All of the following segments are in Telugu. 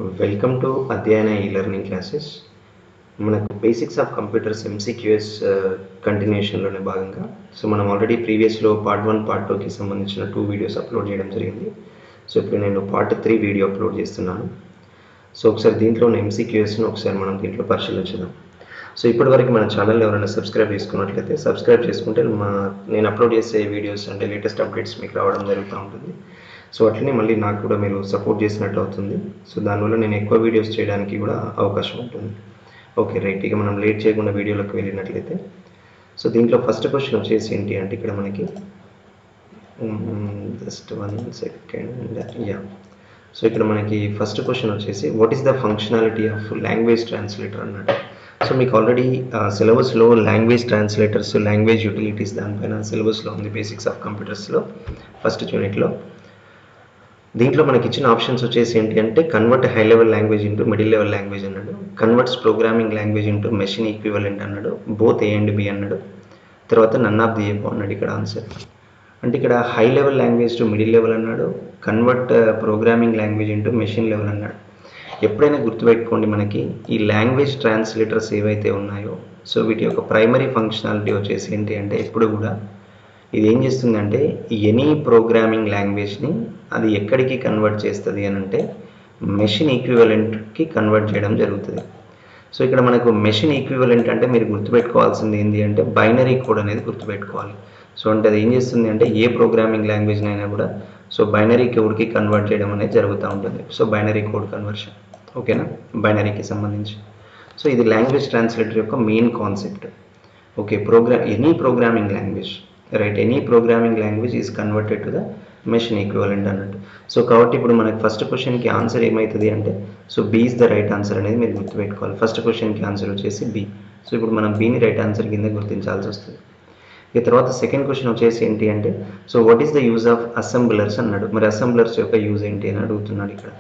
వెల్కమ్ టు అధ్యయన ఈ-లెర్నింగ్ క్లాసెస్. మనకు బేసిక్స్ ఆఫ్ కంప్యూటర్స్ ఎంసీక్యూఎస్ కంటిన్యూషన్లోనే భాగంగా మనం ఆల్రెడీ ప్రీవియస్లో పార్ట్ 1 పార్ట్ 2కి సంబంధించిన 2 వీడియోస్ అప్లోడ్ చేయడం జరిగింది. ఇప్పుడు నేను పార్ట్ 3 వీడియో అప్లోడ్ చేస్తున్నాను. ఒకసారి దీంట్లోని ఎంసీక్యూఎస్ను ఒకసారి మనం దీంట్లో పరిశీలించుదాం. ఇప్పటివరకు మన ఛానల్ ఎవరైనా సబ్స్క్రైబ్ చేసుకున్నట్లయితే సబ్స్క్రైబ్ చేసుకుంటే నేను అప్లోడ్ చేసే వీడియోస్ అంటే లేటెస్ట్ అప్డేట్స్ మీకు రావడం జరుగుతూ ఉంటుంది. అట్లనే మళ్ళీ నాకు కూడా మీరు సపోర్ట్ చేసినట్టు అవుతుంది. దానివల్ల నేను ఎక్కువ వీడియోస్ చేయడానికి కూడా అవకాశం ఉంటుంది. ఓకే రైట్, ఇక మనం లేట్ చేయకుండా వీడియోలోకి వెళ్ళినట్లయితే దీంట్లో ఫస్ట్ క్వశ్చన్ వచ్చేసి ఏంటి అంటే ఇక్కడ మనకి జస్ట్ 1 సెకండ్ ఇక్కడ మనకి ఫస్ట్ క్వశ్చన్ వచ్చేసి what is the functionality of language translator అన్నట్టు. మీకు ఆల్రెడీ సిలబస్లో లాంగ్వేజ్ ట్రాన్స్లేటర్స్, లాంగ్వేజ్ యూటిలిటీస్ దానిపైన సిలబస్లో ఉంది బేసిక్స్ ఆఫ్ కంప్యూటర్స్లో ఫస్ట్ యూనిట్లో. దీంట్లో మనకి ఇచ్చిన ఆప్షన్స్ వచ్చేసి ఏంటి అంటే convert high level language into middle level language అన్నాడు, converts programming language into machine equivalent అన్నాడు, బోత్ ఏ అండ్ బి అన్నాడు, తర్వాత నన్ ఆఫ్ ది ఎబో అన్నాడు. ఇక్కడ ఆన్సర్ అంటే ఇక్కడ high level language to middle level అన్నాడు, convert programming language into machine level అన్నాడు. ఎప్పుడైనా గుర్తుపెట్టుకోండి, మనకి ఈ లాంగ్వేజ్ ట్రాన్స్లేటర్స్ ఏవైతే ఉన్నాయో వీటి యొక్క ప్రైమరీ ఫంక్షనాలిటీ వచ్చేసి ఏంటి అంటే ఎప్పుడు కూడా ఇది ఏం చేస్తుందంటే ఎనీ ప్రోగ్రామింగ్ లాంగ్వేజ్ని అది ఎక్కడికి కన్వర్ట్ చేస్తుంది అని అంటే మెషిన్ ఈక్వివలెంట్కి కన్వర్ట్ చేయడం జరుగుతుంది. ఇక్కడ మనకు మెషిన్ ఈక్వివలెంట్ అంటే మీరు గుర్తుపెట్టుకోవాల్సింది ఏంటి అంటే బైనరీ కోడ్ అనేది గుర్తుపెట్టుకోవాలి. అంటే అది ఏం చేస్తుంది అంటే ఏ ప్రోగ్రామింగ్ లాంగ్వేజ్ అయినా కూడా బైనరీ కోడ్కి కన్వర్ట్ చేయడం అనేది జరుగుతూ ఉంటుంది. బైనరీ కోడ్ కన్వర్షన్, ఓకేనా, బైనరీకి సంబంధించి. ఇది లాంగ్వేజ్ ట్రాన్స్లేటర్ యొక్క main concept. Okay, any programming language, right, any programming language is converted to the machine equivalent అన్నట్టు. కాబట్టి ఇప్పుడు మనకి ఫస్ట్ క్వశ్చన్కి ఆన్సర్ ఏమవుతుంది అంటే B is the right answer అనేది మీరు గుర్తుపెట్టుకోవాలి. ఫస్ట్ క్వశ్చన్కి ఆన్సర్ వచ్చేసి బి. ఇప్పుడు మనం బిని రైట్ ఆన్సర్ కింద గుర్తించాల్సి వస్తుంది. ఇక తర్వాత సెకండ్ క్వశ్చన్ వచ్చేసి ఏంటి అంటే what is the use of assemblers అన్నాడు. మరి అసెంబ్లర్స్ యొక్క యూజ్ ఏంటి అని అడుగుతున్నాడు ఇక్కడ.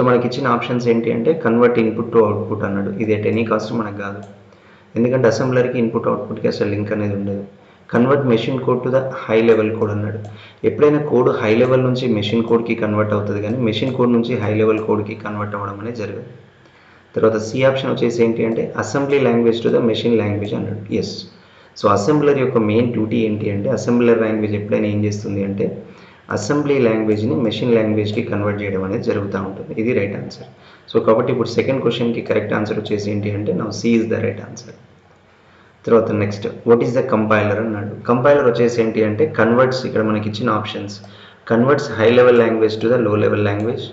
మనకి ఇచ్చిన ఆప్షన్స్ ఏంటి అంటే కన్వర్ట్ ఇన్పుట్ టు అవుట్పుట్ అన్నాడు. ఇది ఎట్ ఎనీ కాస్ట్ మనకు కాదు, ఎందుకంటే అసెంబ్లర్కి ఇన్పుట్ అవుట్పుట్కి అసలు లింక్ అనేది ఉండదు. Convert machine code to the high level code అన్నాడు. ఎప్పుడైనా కోడ్ హై లెవెల్ నుంచి మెషిన్ కోడ్కి కన్వర్ట్ అవుతుంది, కానీ మెషిన్ కోడ్ నుంచి హై లెవెల్ కోడ్కి కన్వర్ట్ అవ్వడం అనేది జరగదు. తర్వాత సి ఆప్షన్ వచ్చేసి ఏంటి అంటే assembly language to the machine language అన్నాడు. ఎస్, అసెంబ్లర్ యొక్క మెయిన్ డ్యూటీ ఏంటి అంటే అసెంబ్లర్ లాంగ్వేజ్ ఎప్పుడైనా ఏం చేస్తుంది అంటే అసెంబ్లీ లాంగ్వేజ్ని మెషిన్ లాంగ్వేజ్కి కన్వర్ట్ చేయడం అనేది జరుగుతూ ఉంటుంది. ఇది రైట్ ఆన్సర్. కాబట్టి ఇప్పుడు సెకండ్ క్వశ్చన్కి కరెక్ట్ ఆన్సర్ వచ్చేసి ఏంటి అంటే now C is the right answer. తర్వాత next what is the compiler అన్నాడు. కంపైలర్ వచ్చేసి ఏంటి అంటే కన్వర్ట్స్, ఇక్కడ మనకి ఇచ్చిన options converts high level language to the low level language,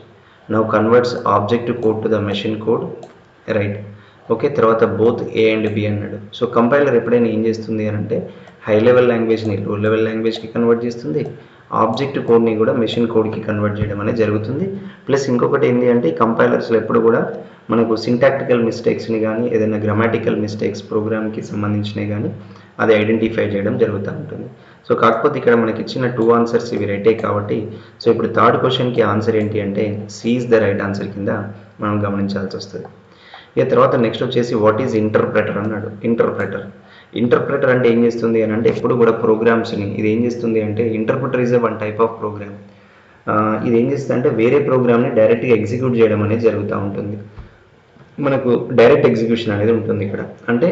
now converts object code to the machine code, right, okay. తర్వాత బోత్ ఏ అండ్ బి అన్నాడు. కంపైలర్ ఎప్పుడైనా ఏం చేస్తుంది అని అంటే హై లెవెల్ లాంగ్వేజ్ని లో లెవెల్ లాంగ్వేజ్కి కన్వర్ట్ చేస్తుంది, ఆబ్జెక్ట్ కోడ్ని కూడా మెషిన్ కోడ్కి కన్వర్ట్ చేయడం అనేది జరుగుతుంది. ప్లస్ ఇంకొకటి ఏంటి అంటే ఈ కంపైలర్స్లో ఎప్పుడు కూడా మనకు సింటాక్టికల్ మిస్టేక్స్ని కానీ ఏదైనా గ్రామాటికల్ మిస్టేక్స్ ప్రోగ్రామ్కి సంబంధించినవి కానీ అది ఐడెంటిఫై చేయడం జరుగుతూ ఉంటుంది. కాకపోతే ఇక్కడ మనకి ఇచ్చిన 2 ఆన్సర్స్ ఇవి రైటే కాబట్టి ఇప్పుడు థర్డ్ క్వశ్చన్కి ఆన్సర్ ఏంటి అంటే C is the right answer కింద మనం గమనించాల్సి వస్తుంది. ఇక తర్వాత నెక్స్ట్ వచ్చేసి వాట్ ఈజ్ ఇంటర్ప్రెటర్ అన్నాడు. ఇంటర్ప్రెటర్ అంటే ఏం చేస్తుంది అని అంటే ఎప్పుడు కూడా ప్రోగ్రామ్స్ని ఇది ఏం చేస్తుంది అంటే interpreter is one type of program. ఇది ఏం చేస్తుంది అంటే వేరే ప్రోగ్రామ్ని డైరెక్ట్గా ఎగ్జిక్యూట్ చేయడం అనేది జరుగుతూ ఉంటుంది. మనకు డైరెక్ట్ ఎగ్జిక్యూషన్ అనేది ఉంటుంది ఇక్కడ. అంటే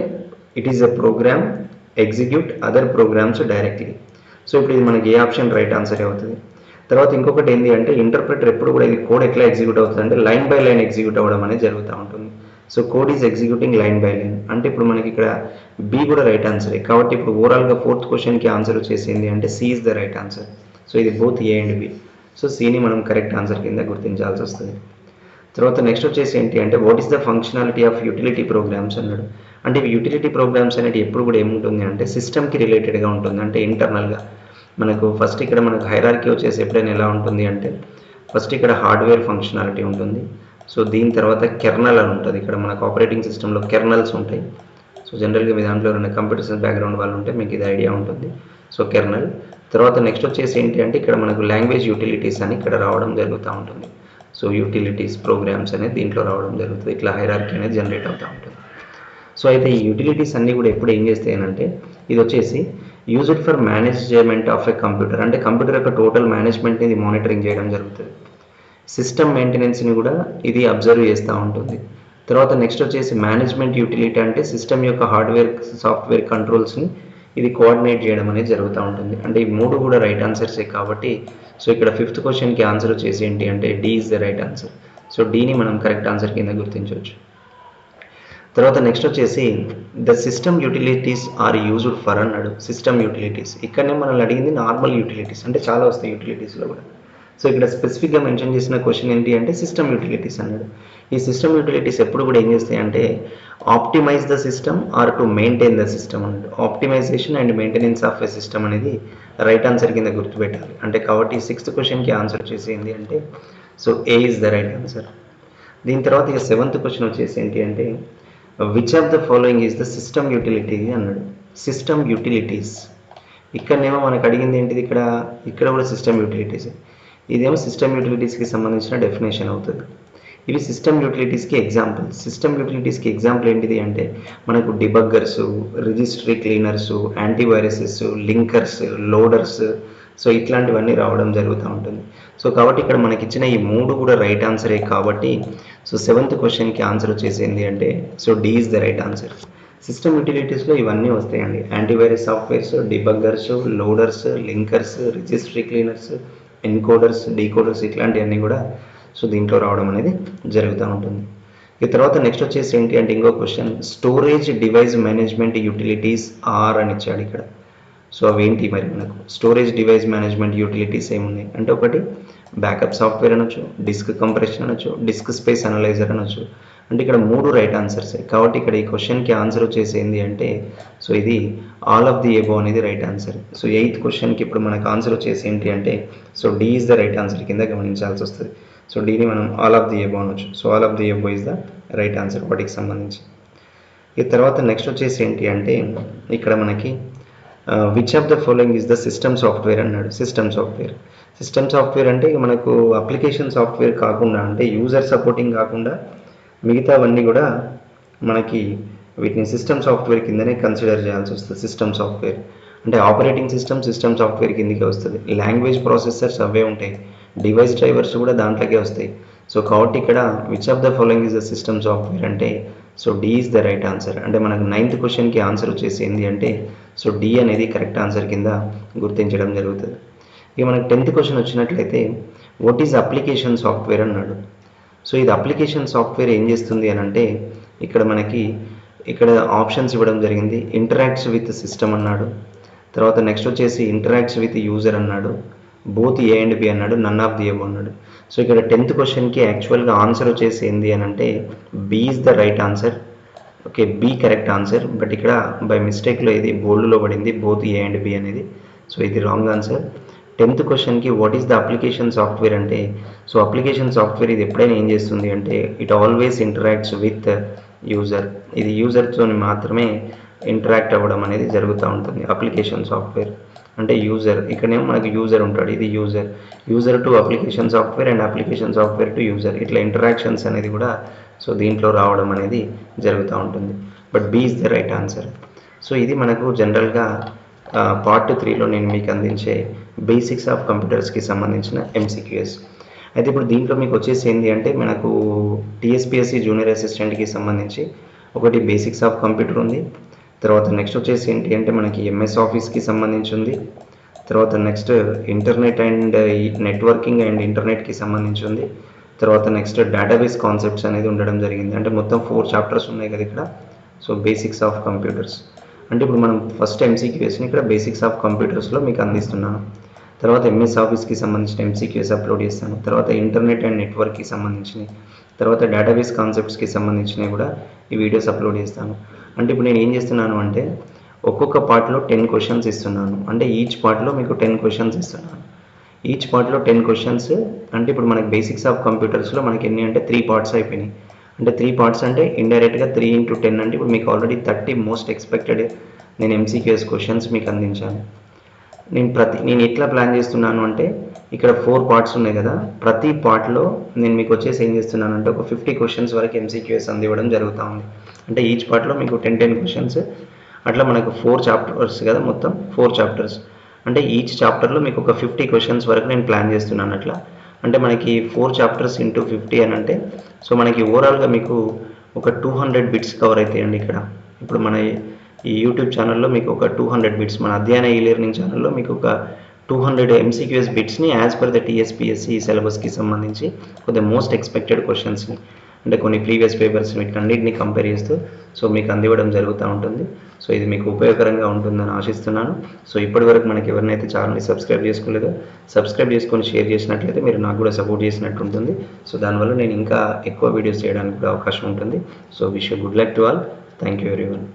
it is a program execute other programs directly. ఇప్పుడు ఇది మనకి ఏ ఆప్షన్ రైట్ ఆన్సర్ అవుతుంది. తర్వాత ఇంకొకటి ఏంటి అంటే ఇంటర్ప్రెటర్ ఎప్పుడు కూడా ఇది కోడ్ ఎట్లా ఎగ్జిక్యూట్ అవుతుంది అంటే లైన్ బై లైన్ ఎగ్జిక్యూట్ అవ్వడం అనేది జరుగుతూ ఉంటుంది. Code is executing line by line. అంటే ఇప్పుడు మనకి ఇక్కడ బి కూడా రైట్ ఆన్సరే. కాబట్టి ఇప్పుడు ఓవరాల్గా ఫోర్త్ క్వశ్చన్కి ఆన్సర్ వచ్చేసింది అంటే C is the right answer. ఇది బోత్ ఏ అండ్ బి. సిని మనం కరెక్ట్ ఆన్సర్ కింద గుర్తించాల్సి వస్తుంది. తర్వాత నెక్స్ట్ వచ్చేసి ఏంటి అంటే what is the functionality of utility programs అన్నాడు. అంటే యూటిలిటీ ప్రోగ్రామ్స్ అనేది ఎప్పుడు కూడా ఏముంటుంది అంటే సిస్టమ్కి రిలేటెడ్గా ఉంటుంది. అంటే ఇంటర్నల్గా మనకు ఫస్ట్ ఇక్కడ మనకు హైరార్కీ వచ్చేసి ఎప్పుడైనా ఎలా ఉంటుంది అంటే ఫస్ట్ ఇక్కడ హార్డ్వేర్ ఫంక్షనాలిటీ ఉంటుంది. దీని తర్వాత కెర్నల్ అని ఉంటుంది. ఇక్కడ మనకు ఆపరేటింగ్ సిస్టంలో కెర్నల్స్ ఉంటాయి. జనరల్గా మీ దాంట్లో ఉన్న కంప్యూటర్ సైన్స్ బ్యాక్గ్రౌండ్ వాళ్ళు ఉంటే మీకు ఇది ఐడియా ఉంటుంది. కెర్నల్ తర్వాత నెక్స్ట్ వచ్చేసి ఏంటి అంటే ఇక్కడ మనకు లాంగ్వేజ్ యూటిలిటీస్ అని ఇక్కడ రావడం జరుగుతూ ఉంటుంది. యూటిలిటీస్ ప్రోగ్రామ్స్ అనేది దీంట్లో రావడం జరుగుతుంది. ఇట్లా హైరార్కీ అనేది జనరేట్ అవుతూ ఉంటుంది. అయితే ఈ యూటిలిటీస్ అన్నీ కూడా ఎప్పుడు ఏం చేస్తాయనంటే ఇది వచ్చేసి used for management of a computer, అంటే కంప్యూటర్ యొక్క టోటల్ మేనేజ్మెంట్ని ఇది మానిటరింగ్ చేయడం జరుగుతుంది. సిస్టమ్ మెయింటెనెన్స్ని కూడా ఇది అబ్జర్వ్ చేస్తూ ఉంటుంది. తర్వాత నెక్స్ట్ వచ్చేసి మేనేజ్మెంట్ యూటిలిటీ అంటే సిస్టమ్ యొక్క హార్డ్వేర్ సాఫ్ట్వేర్ కంట్రోల్స్ని ఇది కోఆర్డినేట్ చేయడం అనేది జరుగుతూ ఉంటుంది. అంటే ఈ మూడు కూడా రైట్ ఆన్సర్సే కాబట్టి సో ఇక్కడ ఫిఫ్త్ క్వశ్చన్కి ఆన్సర్ వచ్చేసి ఏంటి అంటే D is the right answer. So డీని మనం కరెక్ట్ ఆన్సర్ కింద గుర్తించవచ్చు. తర్వాత నెక్స్ట్ వచ్చేసి the system utilities are used for అన్నాడు. సిస్టమ్ యూటిలిటీస్ ఇక్కడనే మనల్ని అడిగింది నార్మల్ యూటిలిటీస్, అంటే చాలా వస్తాయి యూటిలిటీస్లో కూడా. సో ఇక్కడ స్పెసిఫిక్గా మెన్షన్ చేసిన క్వశ్చన్ ఏంటి అంటే సిస్టమ్ యూటిలిటీస్ అన్నాడు. ఈ సిస్టమ్ యూటిలిటీస్ ఎప్పుడు కూడా ఏం చేస్తాయి అంటే optimise the system or to maintain the system అన్నాడు. Optimisation and maintenance of a system అనేది రైట్ ఆన్సర్ కింద గుర్తుపెట్టాలి. అంటే కాబట్టి సిక్స్త్ క్వశ్చన్కి ఆన్సర్ వచ్చేసి ఏంటి అంటే so A is the right answer. దీని తర్వాత ఇక సెవెంత్ క్వశ్చన్ వచ్చేసి ఏంటి అంటే which of the following is the system utility అన్నాడు. సిస్టమ్ యూటిలిటీస్ ఇక్కడనేమో మనకు అడిగింది ఏంటిది, ఇక్కడ కూడా సిస్టమ్ యూటిలిటీస్. ఇదేమో సిస్టమ్ యూటిలిటీస్కి సంబంధించిన డెఫినేషన్ అవుతుంది. ఇవి సిస్టమ్ యూటిలిటీస్కి ఎగ్జాంపుల్. సిస్టమ్ యూటిలిటీస్కి ఎగ్జాంపుల్ ఏంటిది అంటే మనకు debuggers, registry cleaners, antiviruses, linkers, loaders, so ఇట్లాంటివన్నీ రావడం జరుగుతూ ఉంటుంది. సో కాబట్టి ఇక్కడ మనకి ఇచ్చిన ఈ మూడు కూడా రైట్ ఆన్సరే కాబట్టి సో సెవెంత్ క్వశ్చన్కి ఆన్సర్ వచ్చేసింది అంటే so D is the right answer. System యూటిలిటీస్లో ఇవన్నీ వస్తాయండి. Antivirus softwares, debuggers, loaders, linkers, registry cleaners, encoders, decoders ఇట్లాంటివన్నీ కూడా సో దీంట్లో రావడం అనేది జరుగుతూ ఉంటుంది. ఈ తర్వాత నెక్స్ట్ వచ్చేసి ఏంటి అంటే ఇంకో question storage device management utilities are అని ఇచ్చాడు ఇక్కడ. సో అవేంటి మరి మనకు స్టోరేజ్ డివైస్ మేనేజ్మెంట్ యూటిలిటీస్ ఏమున్నాయి అంటే ఒకటి బ్యాకప్ సాఫ్ట్వేర్ అనొచ్చు, డిస్క్ కంప్రెషన్ అనొచ్చు, డిస్క్ స్పేస్ అనలైజర్ అనొచ్చు. అంటే ఇక్కడ మూడు రైట్ ఆన్సర్సే కాబట్టి ఇక్కడ ఈ క్వశ్చన్కి ఆన్సర్ వచ్చేసి ఏంటి అంటే సో ఇది ఆల్ ఆఫ్ ది ఎబో అనేది రైట్ ఆన్సర్. సో ఎయిత్ క్వశ్చన్కి ఇప్పుడు మనకు ఆన్సర్ వచ్చేసి ఏంటి అంటే so D is the right answer కింద గమనించాల్సి వస్తుంది. సో డీని మనం ఆల్ ఆఫ్ ది ఎబో అనొచ్చు. So all of the above is the right answer వాటికి సంబంధించి. ఈ తర్వాత నెక్స్ట్ వచ్చేసి ఏంటి అంటే ఇక్కడ మనకి which of the following is the system software అన్నాడు. సిస్టమ్ సాఫ్ట్వేర్ అంటే మనకు అప్లికేషన్ సాఫ్ట్వేర్ కాకుండా అంటే యూజర్ సపోర్టింగ్ కాకుండా మిగతావన్నీ కూడా మనకి వీటిని సిస్టమ్ సాఫ్ట్వేర్ కిందనే కన్సిడర్ చేయాల్సి వస్తుంది. సిస్టమ్ సాఫ్ట్వేర్ అంటే ఆపరేటింగ్ సిస్టమ్ సాఫ్ట్వేర్ కిందకే వస్తుంది. లాంగ్వేజ్ ప్రాసెసర్స్ అవే ఉంటాయి, డివైస్ డ్రైవర్స్ కూడా దాంట్లోకే వస్తాయి. సో కాబట్టి ఇక్కడ which of the following is the system software అంటే so D is the right answer. అంటే మనకు నైన్త్ క్వశ్చన్కి ఆన్సర్ వచ్చేసి ఏంటి అంటే సో డి అనేది కరెక్ట్ ఆన్సర్ కింద గుర్తించడం జరుగుతుంది. ఇక మనకు 10th క్వశ్చన్ వచ్చినట్లయితే వాట్ ఈజ్ అప్లికేషన్ సాఫ్ట్వేర్ అన్నాడు. సో ఇది అప్లికేషన్ సాఫ్ట్వేర్ ఏం చేస్తుంది అని అంటే ఇక్కడ ఆప్షన్స్ ఇవ్వడం జరిగింది. ఇంటరాక్ట్స్ విత్ సిస్టమ్ అన్నాడు, తర్వాత నెక్స్ట్ వచ్చేసి ఇంటరాక్ట్స్ విత్ యూజర్ అన్నాడు, బోత్ ఏ అండ్ బి అన్నాడు, నన్ ఆఫ్ ది ఎబో అన్నాడు. సో ఇక్కడ 10th క్వశ్చన్కి యాక్చువల్గా ఆన్సర్ వచ్చేసి ఏంది అని అంటే B is the right answer. Okay, B correct answer. But ఇక్కడ బై మిస్టేక్లో ఇది బోల్డ్లో పడింది బోత్ ఏ అండ్ బి అనేది. సో ఇది రాంగ్ ఆన్సర్. 10th క్వశ్చన్కి what is the application software అంటే సో అప్లికేషన్ సాఫ్ట్వేర్ ఇది ఎప్పుడైనా ఏం చేస్తుంది అంటే it always interacts with user. ఇది యూజర్తో మాత్రమే ఇంటరాక్ట్ అవ్వడం అనేది జరుగుతూ ఉంటుంది. అప్లికేషన్ సాఫ్ట్వేర్ అంటే యూజర్, ఇక్కడనేమో మనకి యూజర్ ఉంటాడు, ఇది user to application software and application software to user, ఇట్లా ఇంటరాక్షన్స్ అనేది కూడా సో దీంట్లో రావడం అనేది జరుగుతూ ఉంటుంది. But B is the right answer. So ఇది మనకు జనరల్గా పార్ట్ 3లో నేను మీకు అందించే బేసిక్స్ ఆఫ్ కంప్యూటర్స్కి సంబంధించిన ఎంసీక్యూఎస్. అయితే ఇప్పుడు దీంట్లో మీకు వచ్చేసి ఏంటి అంటే మనకు టీఎస్పీఎస్సీ జూనియర్ అసిస్టెంట్కి సంబంధించి ఒకటి బేసిక్స్ ఆఫ్ కంప్యూటర్ ఉంది, తర్వాత నెక్స్ట్ వచ్చేసి ఏంటి అంటే మనకి ఎంఎస్ ఆఫీస్కి సంబంధించి ఉంది, తర్వాత next internet and networking and ఇంటర్నెట్కి సంబంధించి ఉంది, తర్వాత నెక్స్ట్ డేటాబేస్ కాన్సెప్ట్స్ అనేది ఉండడం జరిగింది. అంటే మొత్తం 4 చాప్టర్స్ ఉన్నాయి కదా ఇక్కడ. సో బేసిక్స్ ఆఫ్ కంప్యూటర్స్ అంటే ఇప్పుడు మనం ఫస్ట్ ఎంసీక్యూఎస్ని ఇక్కడ బేసిక్స్ ఆఫ్ కంప్యూటర్స్లో మీకు అందిస్తున్నాను, తర్వాత ఎంఎస్ ఆఫీస్కి సంబంధించిన ఎంసీక్యూఎస్ అప్లోడ్ చేస్తాను, తర్వాత ఇంటర్నెట్ అండ్ నెట్వర్క్కి సంబంధించినవి, తర్వాత డేటాబేస్ కాన్సెప్ట్స్కి సంబంధించినవి కూడా ఈ వీడియోస్ అప్లోడ్ చేస్తాను. అంటే ఇప్పుడు నేను ఏం చేస్తున్నాను అంటే ఒక్కొక్క పార్ట్లో 10 క్వశ్చన్స్ ఇస్తున్నాను. అంటే ఈచ్ పార్ట్లో మీకు 10 క్వశ్చన్స్ ఇస్తున్నాను. ఈచ్ పార్ట్లో 10 క్వశ్చన్స్ అంటే ఇప్పుడు మనకి బేసిక్స్ ఆఫ్ కంప్యూటర్స్లో మనకి ఎన్ని అంటే 3 పార్ట్స్ అయిపోయినాయి. అంటే 3 పార్ట్స్ అంటే ఇండైరెక్ట్గా 3 × 10 అంటే ఇప్పుడు మీకు ఆల్రెడీ 30 మోస్ట్ ఎక్స్పెక్టెడ్ నేను ఎంసీక్యూఎస్ క్వశ్చన్స్ మీకు అందించాను. నేను ఎట్లా ప్లాన్ చేస్తున్నాను అంటే ఇక్కడ 4 పార్ట్స్ ఉన్నాయి కదా, ప్రతి పార్ట్లో నేను మీకు వచ్చేసి ఏం చేస్తున్నాను అంటే ఒక 50 క్వశ్చన్స్ వరకు ఎంసీక్యూఎస్ అందివ్వడం జరుగుతూ ఉంది. అంటే ఈచ్ పార్ట్లో మీకు 10 క్వశ్చన్స్, అట్లా మనకు 4 చాప్టర్స్ కదా, మొత్తం 4 చాప్టర్స్. అంటే ఈచ్ చాప్టర్లో మీకు ఒక 50 క్వశ్చన్స్ వరకు నేను ప్లాన్ చేస్తున్నాను అట్లా. అంటే మనకి 4 చాప్టర్స్ ఇంటూ 50 అని అంటే సో మనకి ఓవరాల్గా మీకు ఒక 200 బిట్స్ కవర్ అవుతాయండి ఇక్కడ. ఇప్పుడు మన ఈ యూట్యూబ్ ఛానల్లో మీకు ఒక 200 బిట్స్, మన అధ్యయన ఈ లెర్నింగ్ ఛానల్లో మీకు ఒక 200 MCQS బిట్స్ని యాజ్ పర్ ద TSPSC సిలబస్కి సంబంధించి కొద్దిగా మోస్ట్ ఎక్స్పెక్టెడ్ క్వశ్చన్స్ని అంటే కొన్ని ప్రీవియస్ పేపర్స్ వీటన్నిటిని కంపేర్ చేస్తూ సో మీకు అందివ్వడం జరుగుతూ ఉంటుంది. సో ఇది మీకు ఉపయోగకరంగా ఉంటుందని ఆశిస్తున్నాను. సో ఇప్పటివరకు మనకి ఎవరినైతే ఛానల్ని సబ్స్క్రైబ్ చేసుకోలేదో సబ్స్క్రైబ్ చేసుకొని షేర్ చేసినట్లయితే మీరు నాకు కూడా సపోర్ట్ చేసినట్టు ఉంటుంది. సో దానివల్ల నేను ఇంకా ఎక్కువ వీడియోస్ చేయడానికి కూడా అవకాశం ఉంటుంది. So wish you good luck to all. Thank you everyone.